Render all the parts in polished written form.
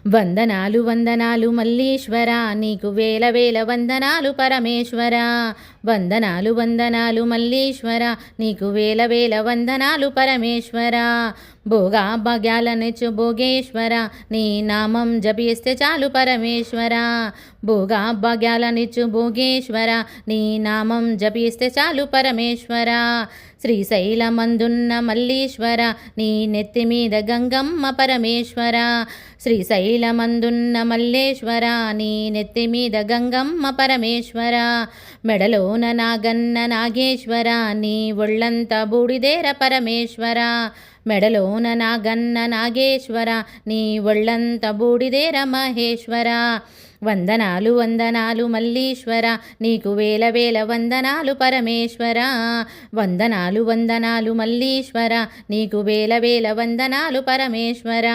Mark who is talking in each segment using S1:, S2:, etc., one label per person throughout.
S1: వందనాలు వందనాలు మల్లీశ్వర, నీకు వేల వేల వందనాలు పరమేశ్వర. వందనాలు వందనాలు మల్లీశ్వర, నీకు వేల వేల వందనాలు పరమేశ్వర. భోగా భాగ్యాలనిచ్చు భోగేశ్వర, నీ నామం జపిస్తే చాలు పరమేశ్వర. భోగా భాగ్యాలనిచ్చు భోగేశ్వర, నీ నామం జపిస్తే చాలు పరమేశ్వర. శ్రీశైలమందున్న మల్లీశ్వర, నీ నెత్తి మీద గంగమ్మ పరమేశ్వర. శ్రీశైలమందున్న మల్లేశ్వర, నీ నెత్తి మీద గంగమ్మ పరమేశ్వర. మెడలోన నాగన్న నాగేశ్వర, నీ ఒళ్ళంత బూడిదేర పరమేశ్వర. మెడలోన నాగన్న నాగేశ్వర, నీ ఒళ్ళంత బూడిదేర మహేశ్వర. వందనాలు వందనాలు మల్లీశ్వర, నీకు వేల వేల వందనాలు పరమేశ్వర. వందనాలు వందనాలు మల్లీశ్వర, నీకు వేల వేల వందనాలు పరమేశ్వర.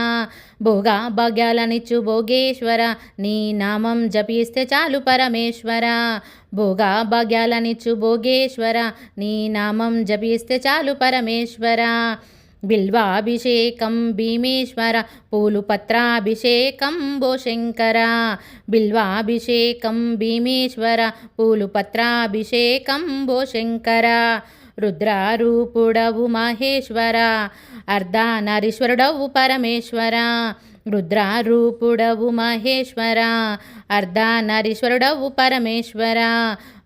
S1: భోగా భాగ్యాలనిచ్చు భోగేశ్వర, నీ నామం జపిస్తే చాలు పరమేశ్వర. భోగా భాగ్యాలనిచ్చు భోగేశ్వర, నీ నామం జపిస్తే చాలు పరమేశ్వర. బిల్వాభిషేకం భీమేశ్వర, పూలు పత్రాభిషేకం భోశంకర. బిల్వాభిషేకం భీమేశ్వర, పూలు పత్రాభిషేకం భోశంకర. రుద్రారూపుడవు మహేశ్వర, అర్ధనారీశ్వరుడవు పరమేశ్వర. రుద్రారూపుడవు మహేశ్వర, అర్ధనారీశ్వరుడవు పరమేశ్వర.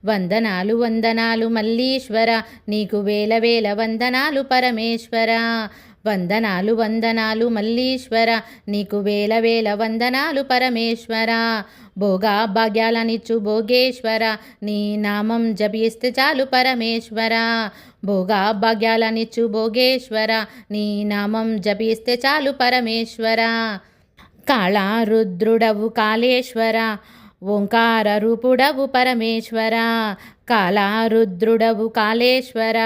S1: వందనాలు వందనాలు మల్లీశ్వర, నీకు వేల వేల వందనాలు పరమేశ్వర. వందనాలు వందనాలు మల్లీశ్వర, నీకు వేల వేల వందనాలు పరమేశ్వర. భోగా భాగ్యాలనిచ్చు భోగేశ్వర, నీ నామం జపిస్తే చాలు పరమేశ్వర. భోగా భాగ్యాలనిచ్చు భోగేశ్వర, నీ నామం జపిస్తే చాలు పరమేశ్వర. కాళారుద్రుడవు కాళేశ్వర, ఓంకార రూపుడవు పరమేశ్వర. కాళారుద్రుడవు కాళేశ్వర,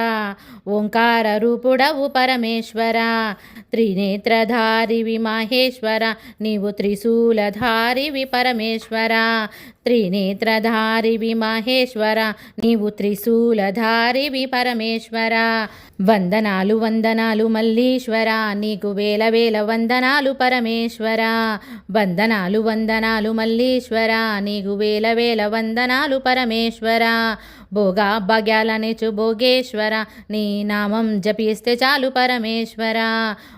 S1: ఓంకార రూపుడవు పరమేశ్వర. త్రినేత్రధారివి మహేశ్వర, నీవు త్రిశూలధారివి పరమేశ్వర. త్రినేత్రధారివి మహేశ్వర, నీవు త్రిశూలధారివి పరమేశ్వర. వందనాలు వందనాలు మల్లీశ్వర, నీకు వేల వేల వందనాలు పరమేశ్వర. వందనాలు వందనాలు మల్లీశ్వర, నీకు వేల వేల వందనాలు పరమేశ్వర. భోగా భాగ్యాలనిచ్చు భోగేశ్వర, నీ నామం జపిస్తే చాలు పరమేశ్వర.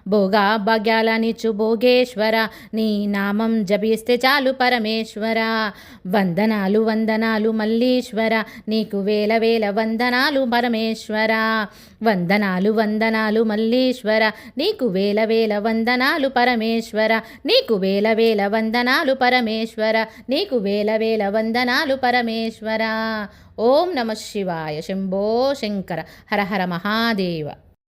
S1: భోగా భాగ్యాలనిచ్చు భోగేశ్వర, నీ నామం జపిస్తే చాలు పరమేశ్వర. వందనాలు వందనాలు మల్లీశ్వర, నీకు వేల వేల వందనాలు పరమేశ్వర. వందనాలు వందనాలు మల్లీశ్వర, నీకు వేల వేల వందనాలు పరమేశ్వర. నీకు వేల వేల వందనాలు పరమేశ్వర, నీకు వేల వేల వందనాలు పరమేశ్వర. ఓం నమ శివాయ. శంభో శంకర. హర హర మహాదేవ.